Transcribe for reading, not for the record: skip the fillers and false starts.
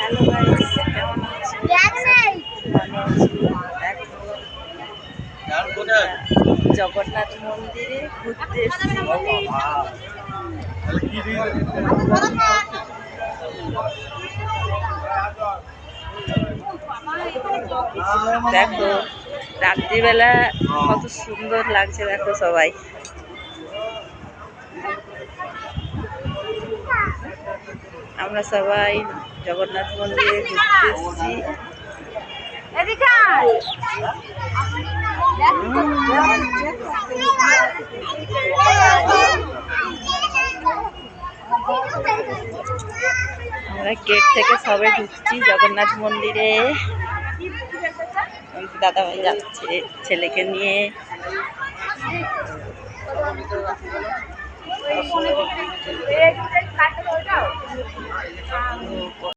Hello guys, কেমন আছো? ভালো আছি। দেখো, জগন্নাথ মন্দিরে ঘুরতে এসেছি। দেখো রাত্রিবেলা কত সুন্দর লাগছে, দেখো সবাই। আমরা সবাই জগন্নাথ মন্দিরে ঘুরতে এসেছি। আমরা গেট থেকে সবাই ঢুকছি জগন্নাথ মন্দিরে। দাদাভাই যাচ্ছে ছেলেকে নিয়ে।